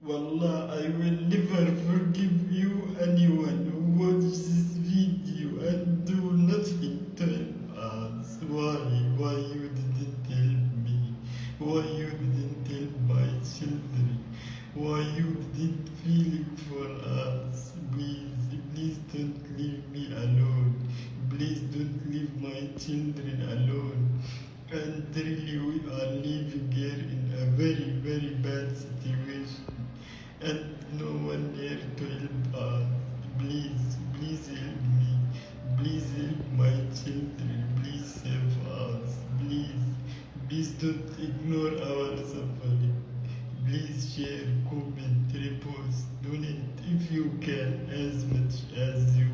Wallah, I will never forgive you, anyone who watches this video and do nothing to help us. Why you didn't help me? Why you didn't help my children? Why you didn't feel for us? Please don't leave me alone. Please don't leave my children alone. And really, we are living here in a very bad situation, and no one here to help us. Please help me. Please help my children. Please save us. Please don't ignore our suffering. Please share, comment, repost, donate if you can as much as you